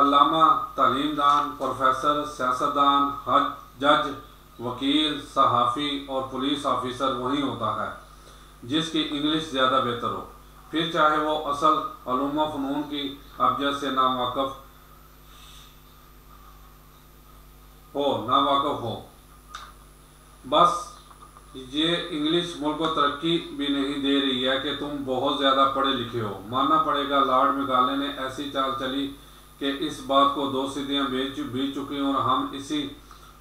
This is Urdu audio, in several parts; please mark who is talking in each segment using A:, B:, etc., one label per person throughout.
A: علامہ، تعلیم دان، پروفیسر، سیاستدان، جج، وکیل، صحافی اور پولیس آفیسر وہی ہوتا ہے جس کی انگلش زیادہ بہتر ہو، پھر چاہے وہ اصل علوم و فنون کی ابجد سے ناواقف ہو۔ بس یہ انگلش ملک کو ترقی بھی نہیں دے رہی ہے کہ تم بہت زیادہ پڑھے لکھے ہو۔ ماننا پڑے گا لارڈ میکالے نے ایسی چال چلی کہ اس بات کو 2 صدیاں بیت چکی اور ہم اسی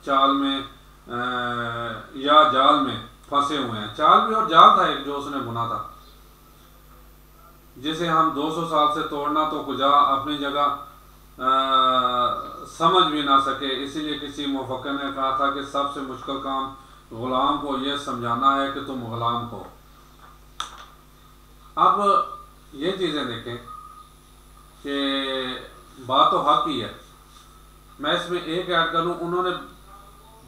A: چال میں یا جال میں پھنسے ہوئے ہیں۔ چال بھی اور جال تھا ایک جو اس نے بنا تھا، جسے ہم 200 سال سے توڑنا تو کجا اپنی جگہ سمجھ بھی نہ سکے۔ اسی لیے کسی مفکر نے کہا تھا کہ سب سے مشکل کام غلام کو یہ سمجھانا ہے کہ تم غلام ہو۔ اب یہ چیزیں دیکھیں کہ بات تو حق ہی ہے۔ میں اس میں ایک ایڈ کروں، انہوں نے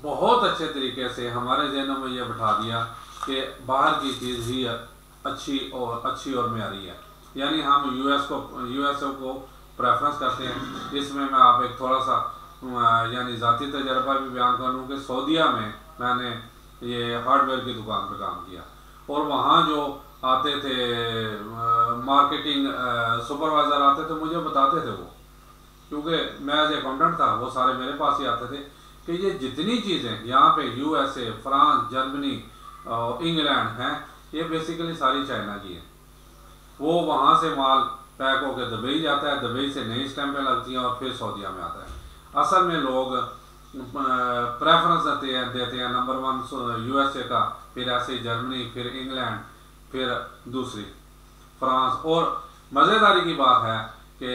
A: بہت اچھے طریقے سے ہمارے ذہنوں میں یہ بٹھا دیا کہ باہر کی چیز ہی اچھی اور معیاری ہے، یعنی ہم یو ایس او کو پریفرنس کرتے ہیں۔ اس میں آپ ایک تھوڑا سا یعنی ذاتی تجربہ بھی بیان کروں کہ سعودیہ میں نے یہ ہارڈ ویئر کی دکان پہ کام کیا، اور وہاں جو آتے تھے مارکیٹنگ سپروائزر آتے تھے، مجھے بتاتے تھے وہ، کیونکہ میں ایز اکاؤنٹنٹ تھا، وہ سارے میرے پاس ہی آتے تھے کہ یہ جتنی چیزیں یہاں پہ U S A, France, Germany, England ہیں، یہ بیسیکلی ساری چائنا کی ہیں۔ وہ وہاں سے مال پیک ہو کے دبئی جاتا ہے، دبئی سے نئی اسٹیمپیں لگتی ہیں اور پھر سعودیہ میں آتا ہے۔ اصل میں لوگ پریفرنس دیتے ہیں نمبر 1 یو ایس اے کا، پھر ایسے جرمنی، پھر انگلینڈ، پھر دوسری فرانس۔ اور مزیداری کی بات ہے کہ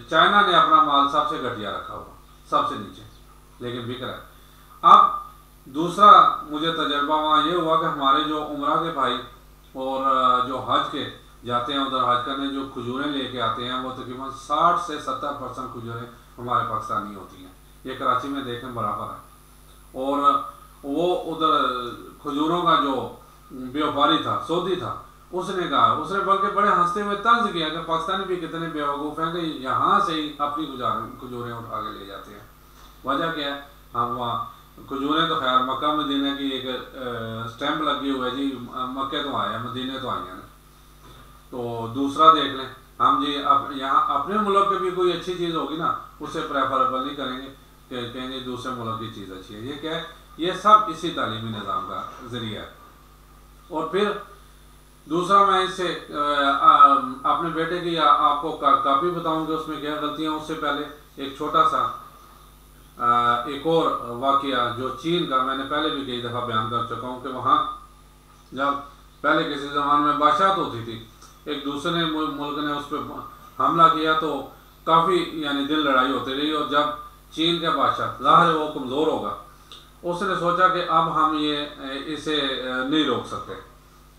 A: چائنا نے اپنا مال سب سے گھٹیا رکھا ہوا، سب سے نیچے، لیکن بک رہا ہے۔ اب دوسرا مجھے تجربہ وہاں یہ ہوا کہ ہمارے جو عمرہ کے بھائی اور جو حج کے جاتے ہیں ادھر حج کرنے، جو کھجوریں لے کے آتے ہیں، وہ تقریباً 60 سے 70% کھجوریں ہمارے پاکستانی ہوتی ہیں۔ یہ کراچی میں دیکھیں برابر ہے۔ اور وہ ادھر کھجوروں کا جو بیوپاری تھا، سعودی تھا، اس نے کہا، اس نے بلکہ بڑے ہنستے ہوئے طنز کیا کہ پاکستانی بھی کتنے بیوقوف ہیں کہ یہاں سے ہی اپنی کھجوریں اٹھا کے لے جاتے ہیں۔ وجہ کیا ہے؟ ہم وہاں کھجوریں تو خیر مکہ مدینہ کی ایک سٹیمپ لگی ہوئی ہے جی، مکے تو آئے ہیں، مدینے تو آئی ہیں۔ تو دوسرا دیکھ لیں، ہم جی یہاں اپنے ملک پہ بھی کوئی اچھی چیز ہوگی نا، اسے پریفریبل نہیں کریں گے کہ کہیں گے دوسرے ملک کی چیز اچھی ہے۔ یہ کیا ہے؟ یہ سب اسی تعلیمی نظام کا ذریعہ ہے۔ اور پھر دوسرا میں اس سے اپنے بیٹے کی آپ کو کاپی بتاؤں کہ اس میں کیا غلطیاں۔ اس سے پہلے ایک چھوٹا سا ایک اور واقعہ جو چین کا، میں نے پہلے بھی کئی دفعہ بیان کر چکا ہوں کہ وہاں جب پہلے کسی زمانے میں بادشاہت ہوتی تھی، ایک دوسرے ملک نے اس پہ حملہ کیا تو کافی یعنی دل لڑائی ہوتی رہی، اور جب چین کا بادشاہ ظاہر وہ کمزور ہوگا، اس نے سوچا کہ اب ہم اسے نہیں روک سکتے،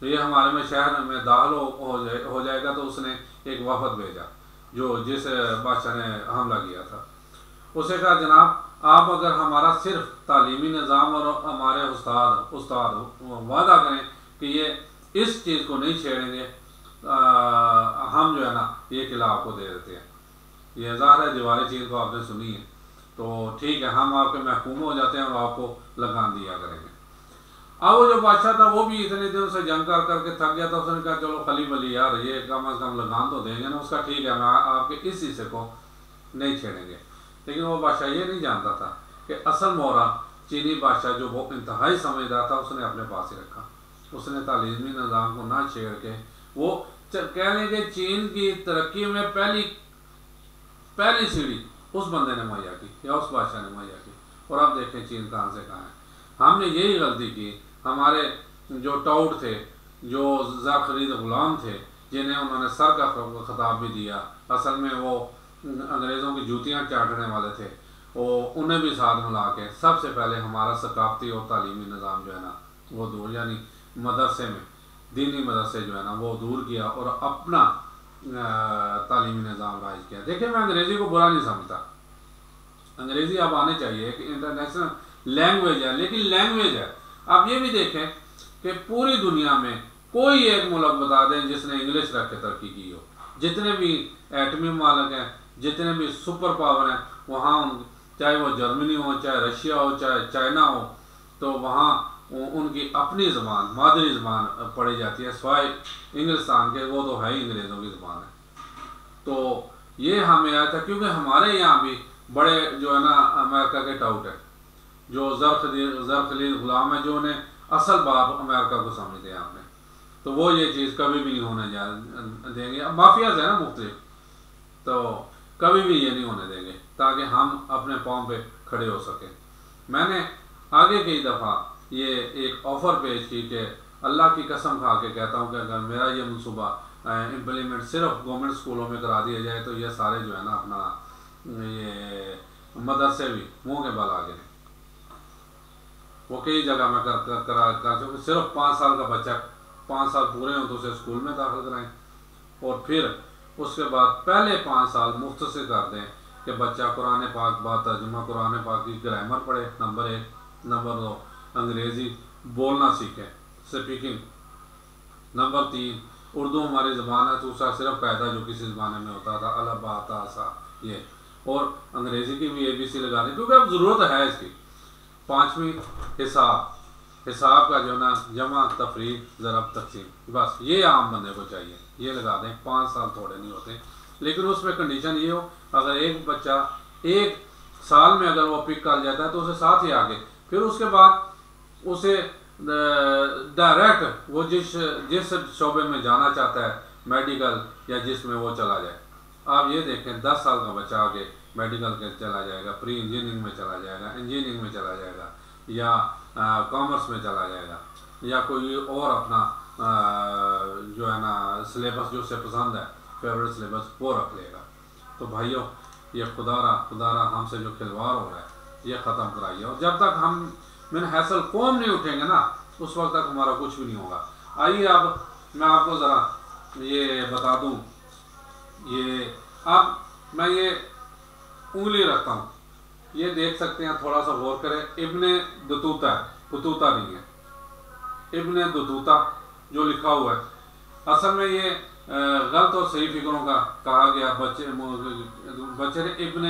A: یہ ہمارے میں شہر میں داخل ہو جائے گا۔ تو اس نے ایک وفد بھیجا جس بادشاہ نے حملہ کیا تھا۔ اسے کہا جناب آپ اگر ہمارا صرف تعلیمی نظام اور ہمارے استاد وعدہ کریں کہ یہ اس چیز کو نہیں چھیڑیں گے، ہم جو ہے نا یہ قلعہ آپ کو دے دیتے ہیں۔ یہ ظاہر ہے دیوار چین کو آپ نے سنی ہے، تو ٹھیک ہے ہم آپ کے محکوم ہو جاتے ہیں اور آپ کو لگان دیا کریں گے۔ اب وہ جو بادشاہ تھا وہ بھی اتنے دنوں سے جنگ کر کے تھک گیا تھا، اس نے کہا چلو خلی بلی یار یہ کم از کم لگان تو دیں گے نا۔ اس کا ٹھیک ہے ہم آپ کے اس حصے کو نہیں چھیڑیں گے، لیکن وہ بادشاہ یہ نہیں جانتا تھا کہ اصل مورا چینی بادشاہ جو وہ انتہائی سمجھدار تھا، اس نے اپنے پاس ہی رکھا۔ اس نے تعلیمی نظام کو نہ چھیڑ کے، وہ کہہ لیں کہ چین کی ترقی میں پہلی سیڑھی اس بندے نے مہیا کی یا اس بادشاہ نے مہیا کی، اور اب دیکھیں چین کہاں سے کہاں ہے۔ ہم نے یہی غلطی کی، ہمارے جو ٹاؤٹ تھے، جو زر خرید غلام تھے، جنہیں انہوں نے سر کا خطاب بھی دیا، اصل میں وہ انگریزوں کی جوتیاں چاٹنے والے تھے، وہ انہیں بھی ساتھ ملا کے سب سے پہلے ہمارا ثقافتی اور تعلیمی نظام جو ہے نا وہ دور، یعنی مدرسے میں دینی مدرسے جو ہے نا وہ دور کیا اور اپنا تعلیمی نظام رائج کیا۔ دیکھیں میں انگریزی کو برا نہیں سمجھتا، انگریزی اب آنے چاہیے، ایک انٹرنیشنل لینگویج ہے، لیکن لینگویج ہے۔ آپ یہ بھی دیکھیں کہ پوری دنیا میں کوئی ایک ملک بتا دیں جس نے انگلش رکھ کے ترقی کی ہو۔ جتنے بھی ایٹمی ممالک ہیں، جتنے بھی سپر پاور ہیں وہاں چاہے وہ جرمنی ہو، چاہے رشیا ہو، چاہے چائنا ہو، تو وہاں ان کی اپنی زبان مادری زبان پڑھی جاتی ہے، سوائے انگلستان کے، وہ تو ہے ہی انگریزوں کی زبان ہے۔ تو یہ ہمیں آیا تھا کیونکہ ہمارے یہاں بھی بڑے جو ہے نا امریکہ کے ٹاؤٹ ہے، جو زرخلیل غلام ہے، جو انہیں اصل باپ امریکہ کو سمجھتے ہیں آپ نے، تو وہ یہ چیز کبھی بھی نہیں ہونے دیں گے۔ اب مافیاز ہے نا مختلف، تو کبھی بھی یہ نہیں ہونے دیں گے تاکہ ہم اپنے پاؤں پہ کھڑے ہو سکیں۔ میں نے آگے کئی دفعہ یہ ایک آفر پیش کی کہ اللہ کی قسم کھا کے کہتا ہوں کہ اگر میرا یہ منصوبہ امپلیمنٹ صرف گورنمنٹ اسکولوں میں کرا دیا جائے تو یہ سارے جو ہے نا اپنا یہ مدرسے بھی منہ کے بل آگے ہیں۔ وہ کئی جگہ میں کرا چکا، صرف 5 سال کا بچہ 5 سال پورے ہوں تو اسے اسکول میں داخل کرائیں، اور پھر اس کے بعد پہلے 5 سال مختصر کر دیں کہ بچہ قرآن پاک با ترجمہ قرآن پاک کی گرامر پڑھے، نمبر 1، نمبر 2 انگریزی بولنا سیکھے، اسپیکنگ، نمبر 3 اردو ہماری زبان ہے تو اس کا صرف قاعدہ جو کسی زمانے میں ہوتا تھا الف با تا سا، یہ، اور انگریزی کی بھی ABC لگا دیں کیونکہ اب ضرورت ہے اس کی۔ 5ویں حساب کا جو نا جمع تفریق ضرب تقسیم، بس یہ عام بندے کو چاہیے، یہ لگا دیں۔ 5 سال تھوڑے نہیں ہوتے، لیکن اس میں کنڈیشن یہ ہو اگر ایک بچہ 1 سال میں اگر وہ پک کر جاتا ہے تو اسے ساتھ ہی آگے، پھر اس کے بعد اسے ڈائریکٹ وہ جس شعبے میں جانا چاہتا ہے میڈیکل یا جس میں وہ چلا جائے۔ آپ یہ دیکھیں 10 سال کا بچہ آگے میڈیکل کے چلا جائے گا، پری انجینئرنگ میں چلا جائے گا، انجینئرنگ میں چلا جائے گا، یا کامرس میں چلا جائے گا، یا کوئی اور اپنا جو ہے نا سلیبس جو اسے پسند ہے فیوریٹ سلیبس وہ رکھ لے گا۔ تو بھائیوں یہ خدا را ہم سے جو کھلواڑ ہو رہا ہے یہ ختم کرائیے، اور جب تک ہم من حیث قوم نہیں اٹھیں گے نا اس وقت تک ہمارا کچھ بھی نہیں ہوگا۔ آئیے اب میں آپ کو ذرا یہ بتا دوں، یہ اب میں یہ انگلی رکھتا ہوں، یہ دیکھ سکتے ہیں، تھوڑا سا غور کریں، ابن بطوطہ ہے، بطوطہ نہیں ہے، ابن بطوطہ جو لکھا ہوا ہے، اصل میں یہ غلط اور صحیح فکروں کا کہا گیا، بچے نے ابن،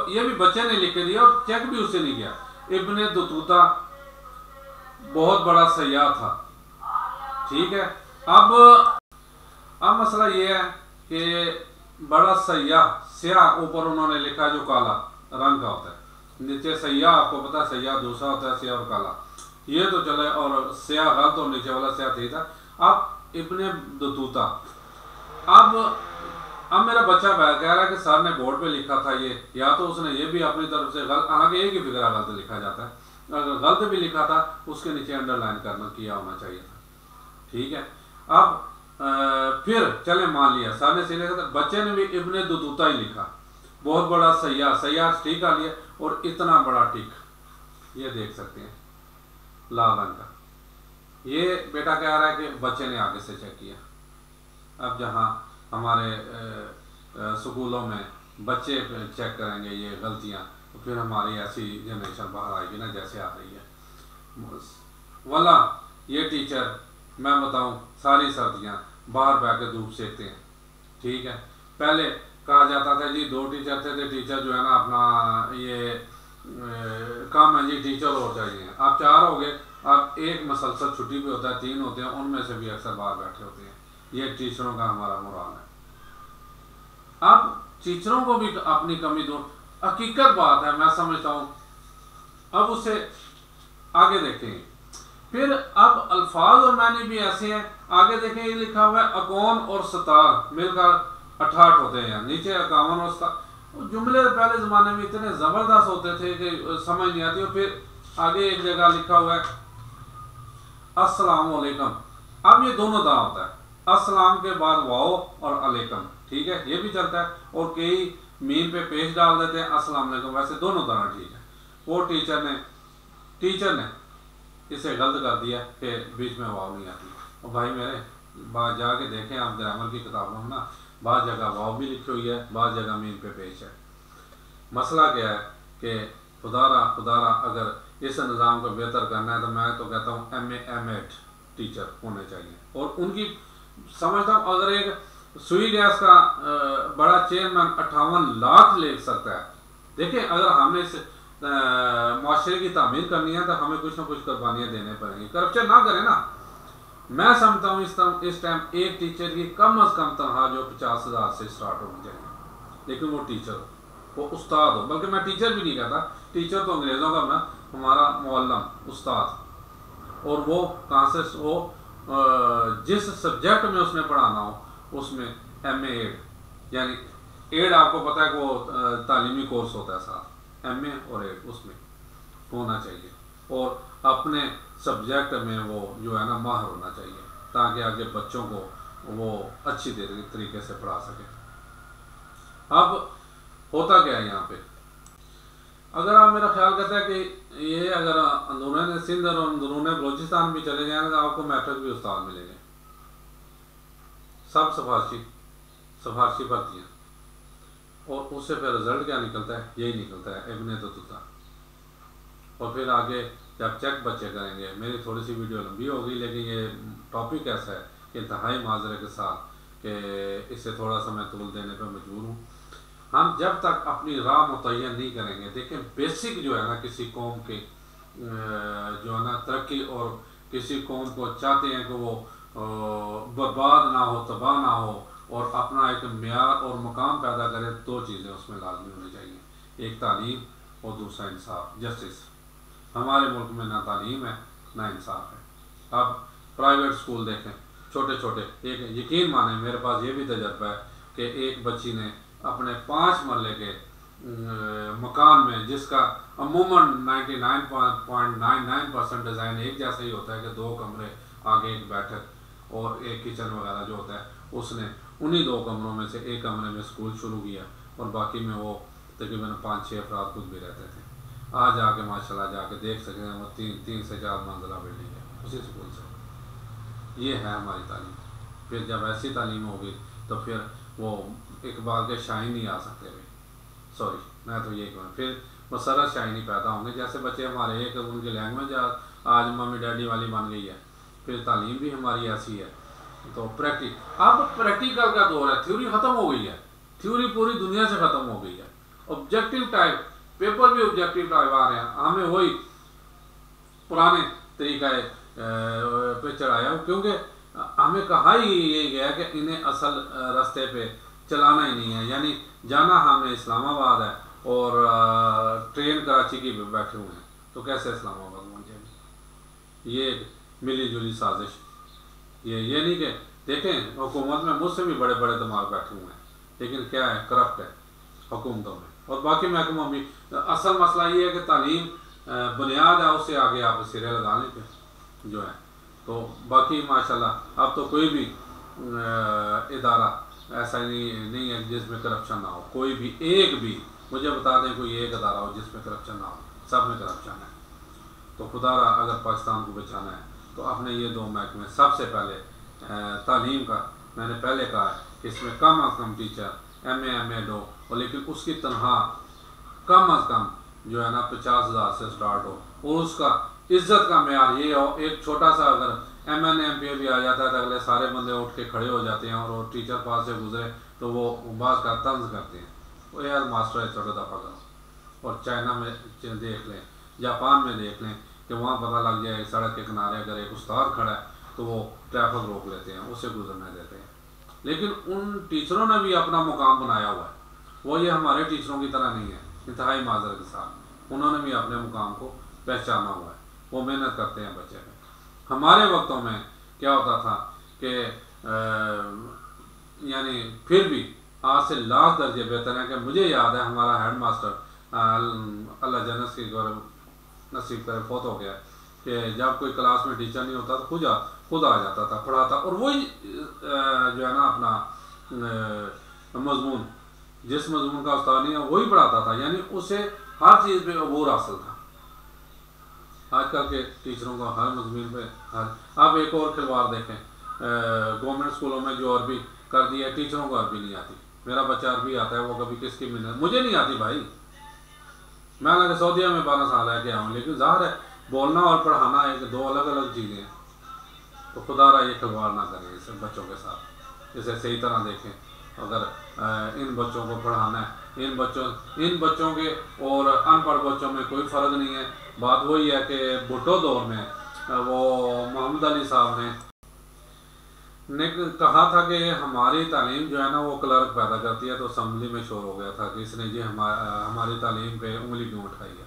A: یہ بھی بچے نے لکھ کے دیا اور چیک بھی اس سے نہیں کیا۔ ابن بطوطہ بہت بڑا سیاح تھا، ٹھیک ہے۔ اب مسئلہ یہ ہے کہ بڑا سیاہ اوپر انہوں نے لکھا جو کالا رنگ کا ہوتا ہے، نیچے سیاہ، آپ کو پتا ہے سیاہ دوسرا ہوتا ہے، سیاہ اور کالا، یہ تو چلے، اور سیاہ غلط اور نیچے والا سیاہ ٹھیک تھا۔ اب ابن بطوطہ، اب میرا بچہ کہہ رہا ہے کہ سر نے بورڈ پہ لکھا تھا یہ، یا تو اس نے یہ بھی اپنی طرف سے غلط، حالانکہ ایک ہی فکرہ غلط لکھا جاتا ہے، اگر غلط بھی لکھا تھا اس کے نیچے انڈر لائن کرنا کیا ہونا چاہیے تھا، ٹھیک ہے۔ اب پھر چلے مان لیا سر نے صحیح لکھا تھا، بچے نے بھی ابن بطوطہ ہی لکھا، بہت بڑا سیاح ٹھیک آ لیا، اور اتنا بڑا ٹک یہ دیکھ سکتے ہیں لال رنگ کا، یہ بیٹا کہہ رہا ہے کہ بچے نے آگے سے چیک کیا۔ اب جہاں ہمارے سکولوں میں بچے چیک کریں گے یہ غلطیاں، تو پھر ہماری ایسی جنریشن باہر آئے گی نا جیسے آ رہی ہے۔ والا یہ ٹیچر میں بتاؤں ساری سردیاں باہر بیٹھ کے دھوپ سیکتے ہیں، ٹھیک ہے۔ پہلے کہا جاتا تھا جی 2 ٹیچر تھے تو ٹیچر جو ہے نا اپنا یہ کام ہے جی ٹیچر اور چاہیے، آپ 4 ہو گئے، اب ایک مسلسل چھٹی بھی ہوتا ہے، 3 ہوتے ہیں، ان میں سے بھی اکثر باہر بیٹھے ہوتے ہیں، یہ ٹیچروں کا ہمارا مرال ہے۔ اب ٹیچروں کو بھی اپنی کمی دو، حقیقت بات ہے، میں سمجھتا ہوں۔ اب اسے آگے دیکھیں، پھر اب الفاظ اور معنی بھی ایسے ہیں، آگے دیکھیں یہ لکھا ہوا ہے 51 اور 67 مل کر 68 ہوتے ہیں، نیچے 51 اور 67، جملے پہلے زمانے میں اتنے زبردست ہوتے تھے کہ سمجھ نہیں آتی، اور پھر آگے ایک جگہ لکھا ہوا ہے السلام علیکم، اب یہ دونوں طرح ہوتا ہے، السلام کے بعد واو اور علیکم، ٹھیک ہے، یہ بھی چلتا ہے، اور کئی میم پہ پیش ڈال دیتے ہیں السلام علیکم، ویسے دونوں طرح ٹھیک ہے۔ وہ ٹیچر نے اسے غلط کر دیا کہ بیچ میں واو نہیں آتی، اور بھائی میرے بعد جا کے دیکھیں آپ گرامر کی کتابوں میں نا، بعض جگہ واو بھی لکھی ہوئی ہے، بعض جگہ میم پہ پیش ہے۔ مسئلہ کیا ہے کہ خدا را اگر اس نظام کو بہتر کرنا ہے تو میں تو کہتا ہوں ایم ایڈ ٹیچر ہونے چاہیے، اور ان کی سمجھتا ہوں اگر ایک سوئی گیس کا بڑا چیئرمین 58 لاکھ لے سکتا ہے. دیکھیں اگر ہم نے اس معاشرے کی تعمیر کرنی ہے تو ہمیں کچھ نہ کچھ قربانیاں دینے پڑیں گی. کرپشن نہ کریں نا. میں سمجھتا ہوں اس ٹائم ایک ٹیچر کی کم از کم تنخواہ جو 50,000 سے سٹارٹ ہونی چاہیے, لیکن وہ ٹیچر ہو, وہ استاد ہو. بلکہ میں ٹیچر بھی نہیں کہتا, ٹیچر تو انگریزوں کا نا, ہمارا معلم استاد, اور وہ کہاں سے ہو, جس سبجیکٹ میں اس نے پڑھانا ہو اس میں ایم اے ایڈ, یعنی ایڈ آپ کو پتہ ہے کہ وہ تعلیمی کورس ہوتا ہے ساتھ, ایم اے اور ایڈ اس میں ہونا چاہیے, اور اپنے سبجیکٹ میں وہ جو ہے نا ماہر ہونا چاہیے تاکہ آگے بچوں کو وہ اچھی طریقے سے پڑھا سکے. اب ہوتا کیا ہے یہاں پہ, اگر آپ میرا خیال کرتے ہیں کہ یہ اگر اندرون سندھ اور اندرون بلوچستان بھی چلے جائیں تو آپ کو میٹرک بھی استاد ملیں گے, سب سفارشی بھرتی ہیں, اور اس سے پھر رزلٹ کیا نکلتا ہے, یہی نکلتا ہے ابن طوطا. اور پھر آگے جب چیک بچے کریں گے, میری تھوڑی سی ویڈیو لمبی ہوگی لیکن یہ ٹاپک ایسا ہے کہ انتہائی معذرے کے ساتھ کہ اس سے تھوڑا سا میں طول دینے پہ مجبور ہوں. ہم جب تک اپنی راہ متعین نہیں کریں گے, دیکھیں بیسک جو ہے نا کسی قوم کے جو ہے نا ترقی, اور کسی قوم کو چاہتے ہیں کہ وہ برباد نہ ہو, تباہ نہ ہو, اور اپنا ایک معیار اور مقام پیدا کرے, دو چیزیں اس میں لازمی ہونی چاہیے, ایک تعلیم اور دوسرا انصاف, جسٹس. ہمارے ملک میں نہ تعلیم ہے نہ انصاف ہے. اب پرائیویٹ اسکول دیکھیں چھوٹے چھوٹے, ایک یقین مانیں میرے پاس یہ بھی تجربہ ہے کہ ایک بچی نے اپنے 5 مرلے کے مکان میں, جس کا عموماً 99.99% ڈیزائن ایک جیسا ہی ہوتا ہے کہ 2 کمرے, آگے ایک بیٹھک اور ایک کچن وغیرہ جو ہوتا ہے, اس نے انہی 2 کمروں میں سے ایک کمرے میں اسکول شروع کیا, اور باقی میں وہ تقریباً 5-6 افراد خود بھی رہتے تھے. آج جا کے ماشاءاللہ جا کے دیکھ سکتے ہیں وہ 3 سے 4 منزلہ بلڈنگ ہے اسی اسکول سے. یہ ہے ہماری تعلیم. پھر جب ایسی تعلیم ہوگی تو پھر وہ اقبال کے شاعر نہیں آ سکتے بھائی, سوری میں تو یہ کہوں, پھر مسرت شاعر نہیں پیدا ہوں گے. جیسے بچے ہمارے ایک ان کی لینگویج آج ممی ڈیڈی والی بن گئی ہے, پھر تعلیم بھی ہماری ایسی ہے. تو اب پریکٹیکل کا دور ہے, تھیوری ختم ہو گئی ہے, تھیوری پوری دنیا سے ختم ہو گئی ہے. آبجیکٹیو ٹائپ پیپر بھی آبجیکٹیو ٹائپ آ رہے ہیں, ہمیں وہی پرانے طریقہ پہ چڑھایا, کیونکہ ہمیں کہا ہی یہ گیا کہ انہیں اصل راستے پہ چلانا ہی نہیں ہے. یعنی جانا ہم نے اسلام آباد ہے اور ٹرین کراچی کی بیٹھے ہوئے ہیں, تو کیسے اسلام آباد پہنچیں گے؟ یہ ایک ملی جلی سازش. یہ نہیں کہ دیکھیں حکومت میں مجھ سے بھی بڑے بڑے دماغ بیٹھے ہوئے ہیں, لیکن کیا ہے, کرپٹ ہے حکومتوں میں اور باقی محکموں بھی. اصل مسئلہ یہ ہے کہ تعلیم بنیاد ہے, اس سے آگے آپ سرے لگا لیں پہ جو ہے. تو باقی ماشاءاللہ اب تو کوئی بھی ادارہ ایسا نہیں ہے جس میں کرپشن نہ ہو. کوئی بھی ایک بھی مجھے بتا دیں کوئی ایک ادارہ ہو جس میں کرپشن نہ ہو, سب میں کرپشن ہے. تو خدا را اگر پاکستان کو بچانا ہے تو اپنے یہ 2 محکمے, سب سے پہلے تعلیم کا میں نے پہلے کہا ہے کہ اس میں کم از کم ٹیچر ایم ایڈ ہو, اور لیکن اس کی تنخواہ کم از کم جو ہے نا 50,000 سے سٹارٹ ہو, اور اس کا عزت کا معیار یہ ہو. ایک چھوٹا سا اگر ایم پی بھی آ جاتا ہے تو اگلے سارے بندے اٹھ کے کھڑے ہو جاتے ہیں, اور وہ ٹیچر پاس سے گزرے تو وہ بعض کا طنز کرتے ہیں, وہ یار ماسٹر ہے چھوٹا دفعہ کرو. اور چائنا میں دیکھ لیں, جاپان میں دیکھ لیں کہ وہاں پتہ لگ جائے سڑک کے کنارے اگر ایک استاد کھڑا ہے تو وہ ٹریفک روک لیتے ہیں, اسے گزرنے دیتے ہیں. لیکن ان ٹیچروں نے بھی اپنا مقام بنایا ہوا ہے, وہ یہ ہمارے ٹیچروں کی طرح نہیں ہے, انتہائی معذرت کے ساتھ انہوں نے بھی اپنے مقام کو پہچانا ہوا ہے, وہ محنت کرتے ہیں بچے میں. ہمارے وقتوں میں کیا ہوتا تھا کہ یعنی پھر بھی آج سے لاکھ درجے بہتر ہیں. کہ مجھے یاد ہے ہمارا ہیڈ ماسٹر اللہ جنت کی نصیب کرے فوت ہو گیا, کہ جب کوئی کلاس میں ٹیچر نہیں ہوتا تو خود آ جاتا تھا, پڑھاتا, اور وہی جو ہے نا اپنا مضمون, جس مضمون کا استاد نہیں ہے وہی پڑھاتا تھا. یعنی اسے ہر چیز پہ عبور حاصل تھا. آج کل کے ٹیچروں کو ہر مضمون پہ اب ایک اور کھلواڑ دیکھیں, گورنمنٹ اسکولوں میں جو عربی کر دی ہے, ٹیچروں کو عربی نہیں آتی. میرا بچہ عربی آتا ہے, وہ کبھی کس کی محنت, مجھے نہیں آتی بھائی, میں لگے سعودیہ میں 12 سال ہے گیا ہوں, لیکن ظاہر ہے بولنا اور پڑھانا ایک 2 الگ الگ چیزیں ہیں. تو خدا را یہ کھلواڑ نہ کریں اس بچوں کے ساتھ. اسے صحیح طرح دیکھیں. اگر ان بچوں کو پڑھانا ہے، ان بچوں کے اور ان پڑھ بچوں میں کوئی فرق نہیں ہے. بات وہی ہے کہ بھٹو دور میں وہ محمد علی صاحب نے کہا تھا کہ ہماری تعلیم جو ہے نا وہ کلرک پیدا کرتی ہے، تو اسمبلی میں شور ہو گیا تھا کہ اس نے جی ہماری تعلیم پہ انگلی کیوں اٹھائی ہے.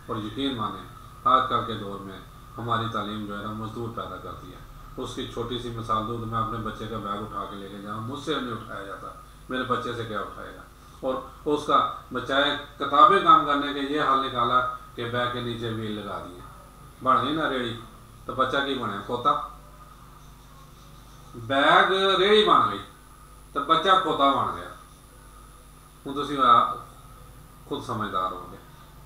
A: اور یقین مانیں آج کل کے دور میں ہماری تعلیم جو ہے نا مزدور پیدا کرتی ہے. اس کی چھوٹی سی مثال دوں تو میں اپنے بچے کا بیگ اٹھا کے لے کے جاؤں، مجھ سے نہیں اٹھایا جاتا، میرے بچے سے کیا اٹھائے گا. اور اس کا بچائے کتابیں کام کرنے کے یہ حال نکالا کہ بیگ کے نیچے ویل لگا دیے، بن گئی نا ریڑھی، تو بچہ کی بنے کھوتا. بیگ ریڑھی بن گئی تو بچہ کھوتا بن گیا. ہوں تھی خود سمجھدار ہو گے.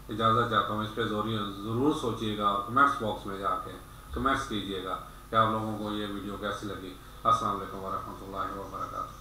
A: اجازت چاہتا ہوں، اس پہ ضرور سوچیے گا اور کمنٹس باکس میں جا کے کمنٹس کیجیے گا کہ آپ لوگوں کو یہ ویڈیو کیسی لگی. السلام علیکم ورحمۃ اللہ وبرکاتہ.